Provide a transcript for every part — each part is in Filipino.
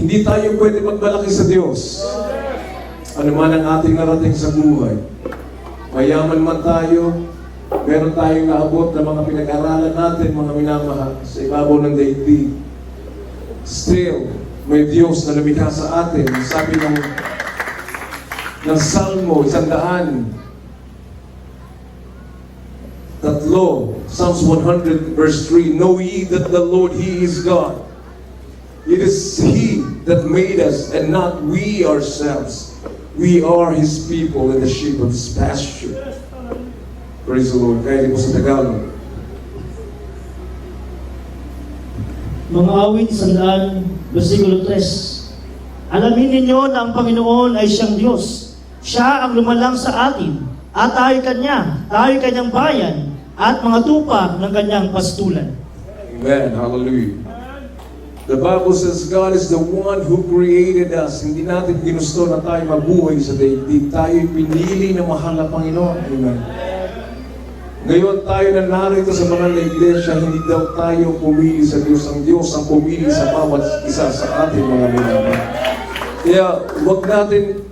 Hindi tayo pwede magmalaki sa Diyos. Ano man ang ating narating sa buhay. Mayaman man tayo, meron tayong naabot na mga pinag-aralan natin, mga minamahal, sa ibabaw ng daigdig. Still, may Diyos na lumikha sa atin. Sabi ng Salmo, 100. Psalms 100 verse 3, know ye that the Lord, He is God. It is He that made us and not we ourselves. We are His people and the sheep of His pasture. Praise the Lord. Kaya di po sa Tagalog. Mga awit 100, versikulo 3. Alamin ninyo na ang Panginoon ay siyang Diyos. Siya ang lumalang sa atin, at tayo kanyang bayan, at mga tupa ng kanyang pastulan. Amen. Hallelujah. The Bible says God is the one who created us. Hindi natin ginusto na tayo mabuhay sa daigdig. Tayo'y pinili na mahal na Panginoon. Amen. Ngayon tayo na narito sa mga iglesia, hindi daw tayo pumili sa Diyos. Ang Diyos ang pumili sa bawat isa sa ating mga minamahal. Kaya huwag natin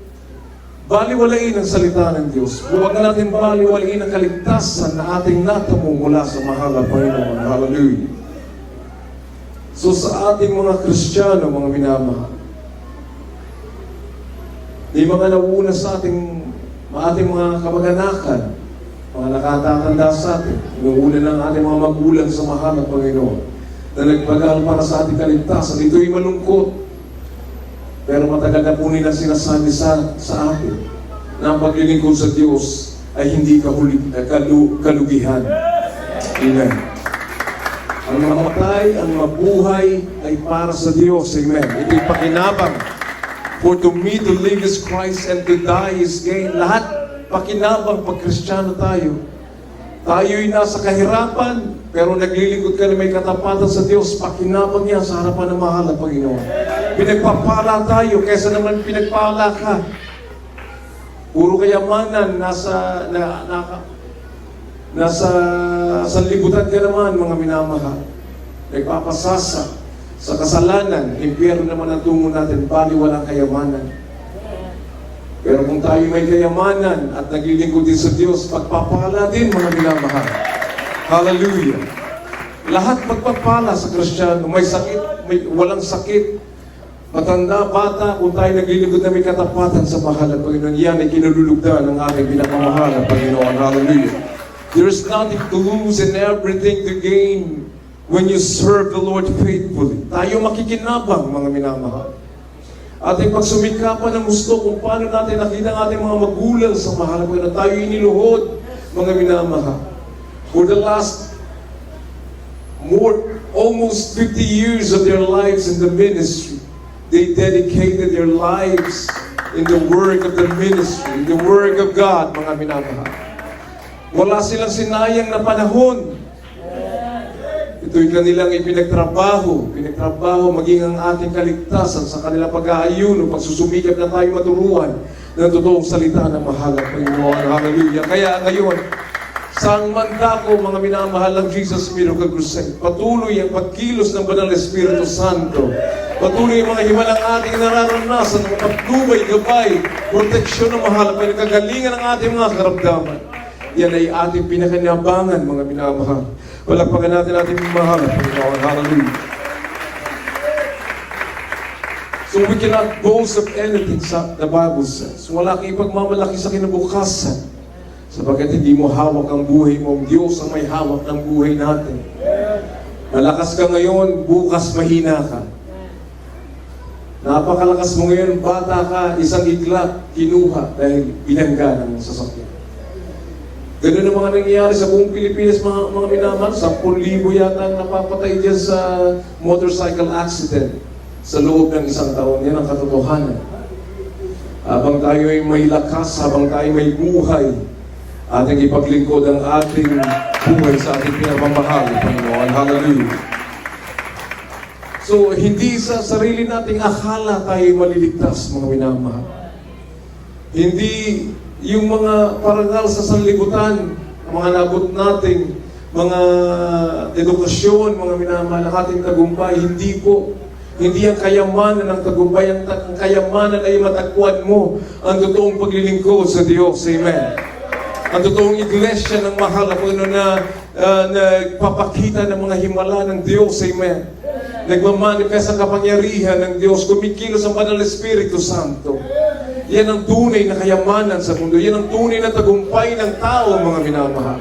baliwalain ang salita ng Diyos. Huwag natin baliwalain ang kaligtasan na ating natamo mula sa mahal na Panginoon. Hallelujah. So sa ating mga Kristiyano, mga minamahal, may mga nauna sa ating mga kamag-anakan, mga nakatatanda sa atin, nauna ng ating mga magulang sa mahal na Panginoon, na nagpagal para sa ating kaligtasan. Ito'y malungkot. Pero matagal na po nila sinasabi sa atin na ang paglilingkod sa Diyos ay hindi kalugihan. Amen. Ang mamatay, ang mabuhay ay para sa Diyos. Amen. Ito'y pakinabang. For to me to live is Christ and to die is gain. Lahat pakinabang pag Kristiyano tayo. Tayo'y nasa kahirapan, pero naglilingkod ka na may katapatan sa Diyos. Pakinabang yan sa harapan ng mahal na Panginoon. Pinagpapala tayo, kesa naman pinagpala ka. Puro kayamanan, nasa sanlibutan ka naman, mga minamahal. Nagpapasasa sa kasalanan, impyerno naman ang tungo natin, bali walang kayamanan. Pero kung tayo may kayamanan at naglilingkod din sa Diyos, pagpapala din, mga minamahal. Hallelujah. Lahat pagpapala sa Kristiyano, may sakit, walang sakit, matanda, bata, kung tayo naglilingkod na may katapatan sa mahal na Panginoon, yan ay kinululugdan ng ating pinapamahal na Panginoon. Hallelujah. There is nothing to lose and everything to gain when you serve the Lord faithfully. Tayo makikinabang, mga minamahal. Ating pagsumikapan ng gusto kung paano natin nakita ang ating mga magulang sa mahal na Panginoon. Tayo iniluhod, mga minamahal. For the last almost 50 years of their lives in the ministry, they dedicated their lives in the work of the ministry, in the work of God, mga minamahal. Wala silang sinayang na panahon. Ito'y kanilang pinagtrabaho maging ang ating kaligtasan sa kanilang pag-aayuno, pagsusumikap na tayo maturuan ng totoong salita ng mahal na Panginoon. Hallelujah. Kaya ngayon, sa mandako, mga minamahal ng Jesus Miracle Crusade, patuloy ang pagkilos ng Banal Espiritu Santo. Patuloy ang mga himalang ating nararanasan, ng pagtubay, gabay, proteksyon ng mahal, pinagkagalingan ng ating mga karamdaman. Yan ay ating pinakinabangan, mga minamahal. Palakpakan natin ating mahal na Panginoon. Hallelujah. So we cannot boast of anything, the Bible says. Wala kang ipagmamalaki sa kinabukasan. Sapagkat hindi mo hawak ang buhay mo. Ang Diyos ang may hawak ng buhay natin. Malakas ka ngayon, bukas mahina ka. Napakalakas mo ngayon, bata ka, isang iglap, kinuha dahil bilangga ng sasakyan. Ganun ang mga nangyayari sa buong Pilipinas, mga minamahal. 10,000 yata ang napapatay dyan sa motorcycle accident sa loob ng isang taon. Yan ang katotohanan. Habang tayo ay may lakas, habang tayo may buhay, ating ipaglingkod ang ating buhay sa ating pinapamahal, Panginoon. Hallelujah. So, hindi sa sarili nating akala tayo maliligtas, mga minamahal. Hindi yung mga parangal sa sanlibutan, mga nabot nating mga edukasyon, mga minamahal, ang ating tagumpay, hindi po. Hindi ang kayamanan ng tagumpay, ang kayamanan ay matagpuan mo ang totoong paglilingkod sa Diyos. Amen. Ang totoong iglesia ng mahal na Panginoon na nagpapakita ng mga himala ng Diyos. Amen. Nagmamanifest ang kapangyarihan ng Diyos. Kumikilos ang Banal Espiritu Santo. Yan ang tunay na kayamanan sa mundo. Yan ang tunay na tagumpay ng tao, mga minamahal.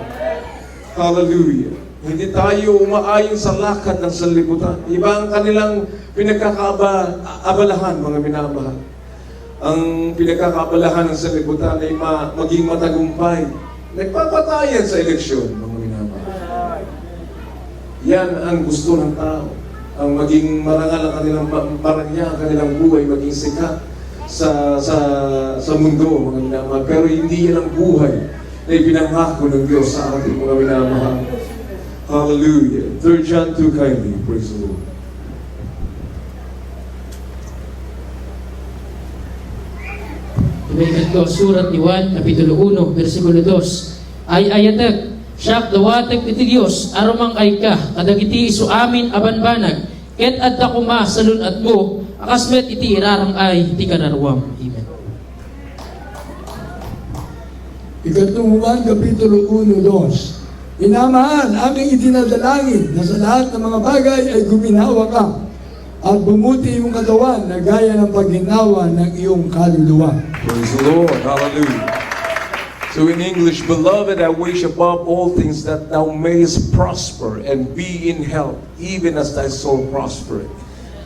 Hallelujah. Hindi tayo umaayon sa lakad ng sanlibutan. Iba ang kanilang pinagkakaabalahan, mga minamahal. Ang pinagkakaabalahan ng sanlibutan ay maging matagumpay. Nagpapatayan sa eleksyon, mga minamahal. Yan ang gusto ng tao. Ang maging marangal ang kanilang paranya, ang kanilang buhay, maging sikat sa mundo, mga minamahal. Pero hindi yan ang buhay na ipinangako ng Diyos sa ating mga minamahal. Hallelujah. 3 John 2 kindly. Praise the Lord. Tumingin ko surat ni Juan, Kapitulo 1, versikulo 2. Ay ayatag, siyak dawatag iti Diyos, arumang ay ka, kadagiti isu amin abanbanag, ket adda kuma salun at mo, akasmet iti irarang ay iti kanarwam. Amen. Ikatlong Juan, Kapitulo 1:2. Inamahan, aking itinadalangin na sa lahat ng mga bagay ay guminawa ka at bumuti iyong katawan na gaya ng pagginawa ng iyong kaluluwa. Praise the Lord. Hallelujah. So in English, beloved, I wish above all things that thou mayest prosper and be in health, even as thy soul prospereth.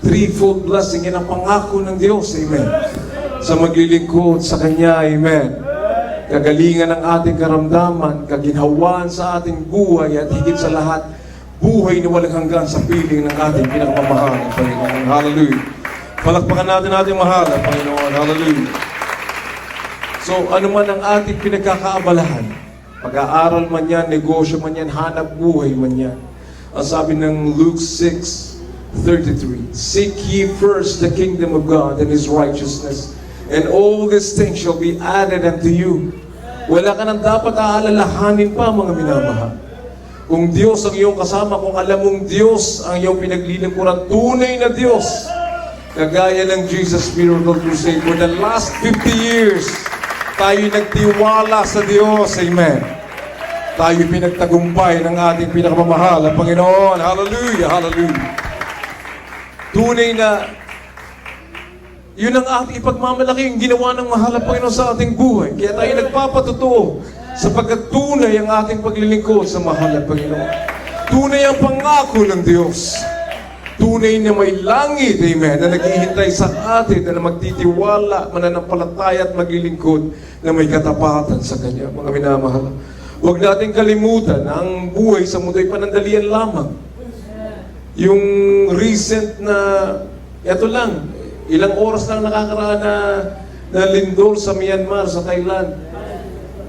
Threefold blessing, yan ang pangako ng Diyos. Amen. Sa maglilingkod sa Kanya. Amen. Kagalingan ng ating karamdaman, kaginhawaan sa ating buhay, at higit sa lahat, buhay na walang hanggan sa piling ng ating pinakamamahal na Panginoon. Hallelujah. Palakpakan natin ating mahal na Panginoon. Hallelujah. So, ano man ang ating pinagkakaabalahan, pag-aaral man yan, negosyo man yan, hanap buhay man yan. Ang sabi ng Luke 6:33, seek ye first the kingdom of God and His righteousness, and all these things shall be added unto you. Wala ka nang dapat aalalahanin pa, mga minamahal. Kung Diyos ang iyong kasama, kung alam mong Diyos ang iyong pinaglilingkuran, tunay na Diyos, kagaya ng Jesus Miracle Crusade, for the last 50 years, tayo nagtiwala sa Diyos. Amen. Tayo pinagtagumpay ng ating pinakamamahal na Panginoon. Hallelujah, hallelujah. Tunay na yun ang ating ipagmamalaki, yung ginawa ng mahal na Panginoon sa ating buhay. Kaya tayo nagpapatotoo sapagkat tunay ang ating paglilingkod sa mahal na Panginoon. Tunay ang pangako ng Diyos. Tunay na may langit, amen, na naghihintay sa atin na magtitiwala, mananampalataya at maglilingkod na may katapatan sa Kanya. Mga minamahal, huwag natin kalimutan na ang buhay sa mundo ay panandalian lamang. Yung recent na, eto lang, ilang oras lang nakakaraan na lindol sa Myanmar, sa Thailand.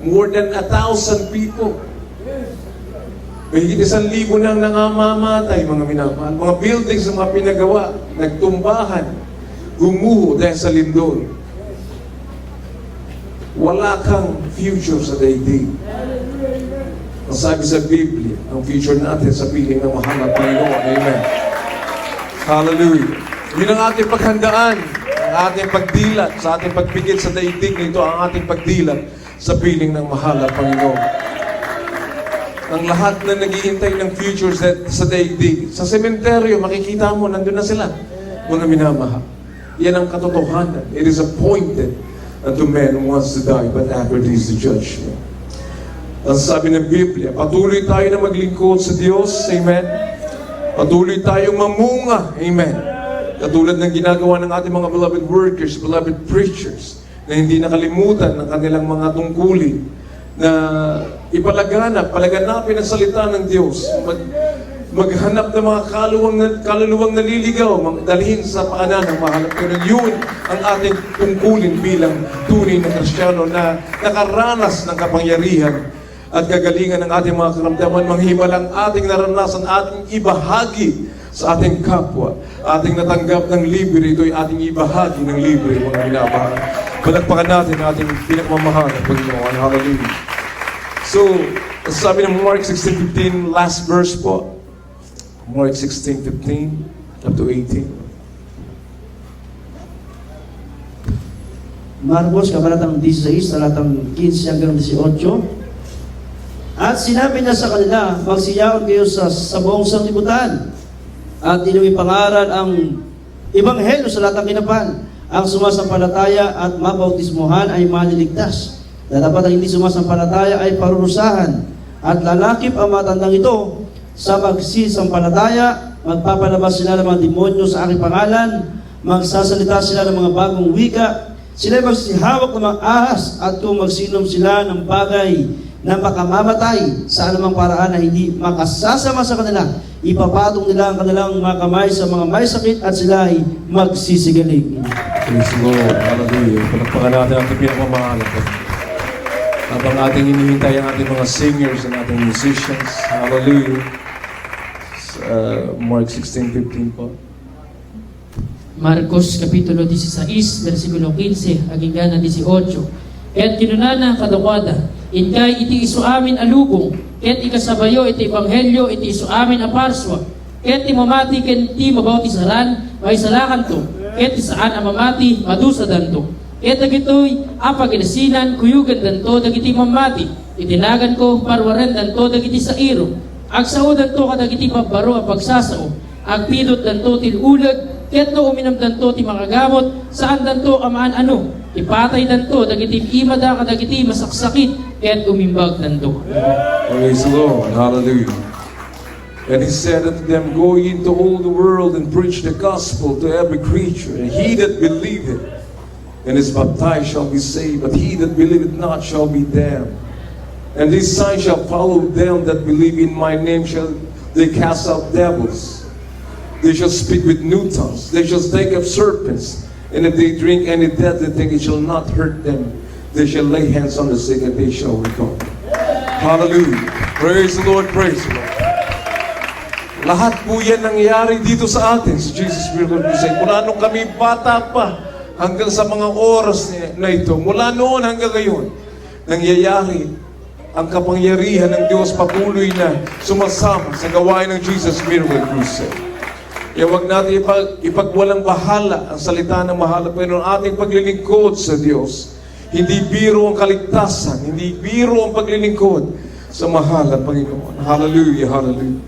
More than 1,000 people. Mahigit 1,000 nang nangamamatay, mga minamahal. Mga buildings na mga pinagawa, nagtumbahan, gumuho dahil sa lindol. Wala kang future sa daigdig. Ang sabi sa Biblia, ang future natin sa piling ng mahal na Panginoon. Amen. Hallelujah. Yun ang ating paghandaan, ang ating pagdilat, sa ating pagpigil sa daigdig nito, ang ating pagdilat sa piling ng mahal na Panginoon. Ang lahat na naghihintay ng future sa daigdig, sa sementeryo, makikita mo, nandun na sila, mga minamahal. Yan ang katotohanan. It is appointed unto man who wants to die, but after this the judgment. Ang sabi ng Biblia, patuloy tayo na maglingkod sa Diyos, amen? Patuloy tayong mamunga, amen? Katulad ng ginagawa ng ating mga beloved workers, beloved preachers, na hindi nakalimutan ng kanilang mga tungkulin, na palaganapin ang salita ng Diyos, maghanap ng mga kaluluwang naliligaw, dalhin sa paanan ng mahal. Pero yun ang ating tungkulin bilang tunay na Kristiyano na nakaranas ng kapangyarihan at kagalingan ng ating mga karamdaman, manghimalang ating naranasan, ating ibahagi sa ating kapwa, ating natanggap ng libre, ito'y ating ibahagi ng libre, mga minamahal. Palakpakan natin ang ating pinakmamahal na Panginoon. Hallelujah. So, sabi ng Mark 16:15, last verse po. Mark 16:15 up to 18. Marcos, kabanatang 16, talatang 15 hanggang 18. At sinabi niya sa kanila, magsiyaon kayo sa buong sanglibutan at inyong ipangaral ang ebanghelyo sa lahat ng kinapan. Ang sumasampalataya at mabautismuhan ay maliligtas. Dapat ang hindi sumasampalataya ay parurusahan. At lalakip ang matandang ito sa magsisampalataya, magpapalabas sila ng mga demonyo sa aking pangalan, magsasalita sila ng mga bagong wika, sila ay magsihawak ng mga ahas, at kung magsinom sila ng bagay na makamamatay sa anumang paraan na hindi makasasama sa kanila, ipapatong nila ang kanilang mga kamay sa mga may sakit at sila ay magsisigaling. Praise the Lord. Hallelujah. Palakpakan natin ang pinapamahal. Habang ating hinihintay ang ating mga singers and ating musicians. Hallelujah. Mark 16:15 po. Marcos Kapitulo 16, versikulo 15, hanggang 18. Kaya't kinunana kadakwada, inkay iti isu amin alubong, kaya't ikasabayo iti ebanghelyo iti isu amin aparswa, kaya't ti mamati ken ti mabautisaran, may salakan to, kaya't ti saan ang mamati, madusadan to. Kaya't dagitoy, apagilasinan, kuyugan danto, dagiti mamati, itinagan ko, parwaren danto, dagiti sa iro, agsao danto, kadagiti mabaro, apagsasao, agpidot danto, tilulag, kaya't no uminam danto, ti makagamot, saan danto, amaan ano, ipatay danto, dagiti imada, kadagiti masaksakit, kaya't umimbag danto. Praise the Lord. Hallelujah. And he said unto them, go ye into all the world and preach the gospel to every creature. And he that believeth and is baptized shall be saved, but he that believeth not shall be damned. And these signs shall follow them that believe in my name, shall they cast out devils. They shall speak with new tongues. They shall take up serpents. And if they drink any deadly thing, it shall not hurt them. They shall lay hands on the sick and they shall recover. Hallelujah. Praise the Lord. Praise the Lord. Lahat po yan nangyayari dito sa atin, sa Jesus Miracle Crusade. Mula nung kami bata pa, hanggang sa mga oras na ito, mula noon hanggang ngayon, nangyayari ang kapangyarihan ng Diyos patuloy na sumasama sa gawain ng Jesus Miracle Crusade. Kaya huwag natin ipagwalang bahala ang salita ng mahal na Panginoon, ating paglilingkod sa Diyos. Hindi biro ang kaligtasan, hindi biro ang paglilingkod sa mahal na Panginoon. Hallelujah, hallelujah.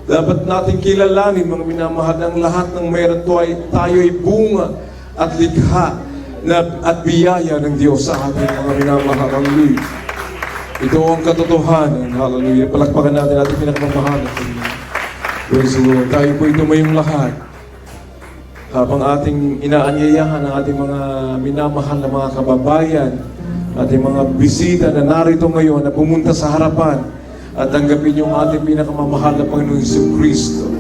Dapat natin kilalanin, mga minamahal, ng lahat ng meron tayo ay bunga at likha at biyaya ng Diyos sa ating mga minamahal. Hallelujah. Ito ang katotohanan. Hallelujah. Palakpakan natin ating pinakamamahal na Panginoon. Praise the Lord. Tayo po ito mayong lahat. Habang ating inaanyayahan ang ating mga minamahal na mga kababayan, ating mga bisita na narito ngayon na pumunta sa harapan at tanggapin yung ating pinakamamahal na Panginoon Hesus Kristo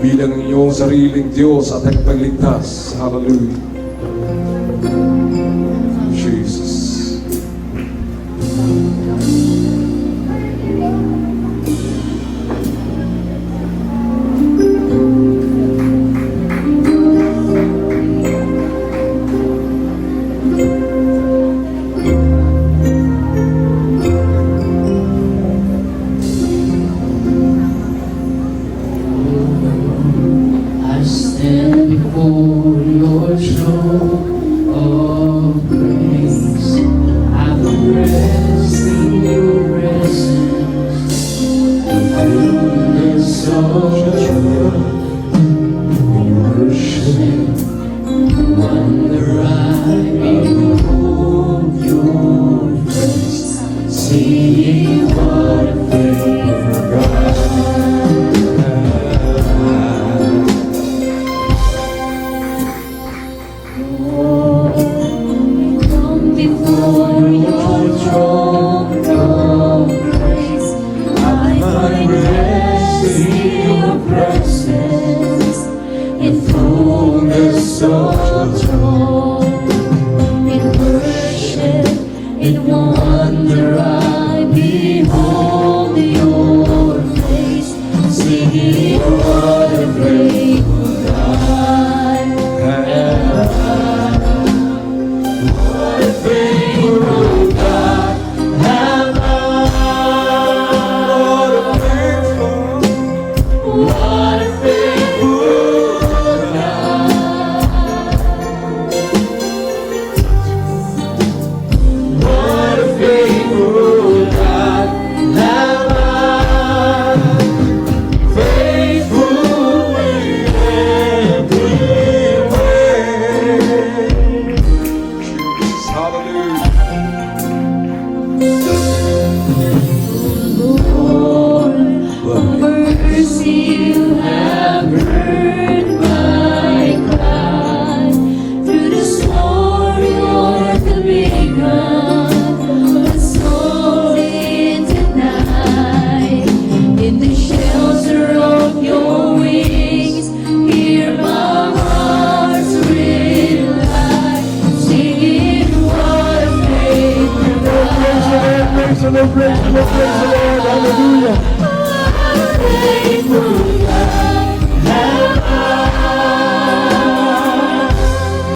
bilang iyong sariling Diyos at tagapagligtas. Hallelujah. Jesus. Before your throne of grace, I will rest in your presence, the fullness of joy, worship, wonder I behold your face, seeing what a faithful God. Before your throne of grace, I find rest in your presence, in fullness of joy.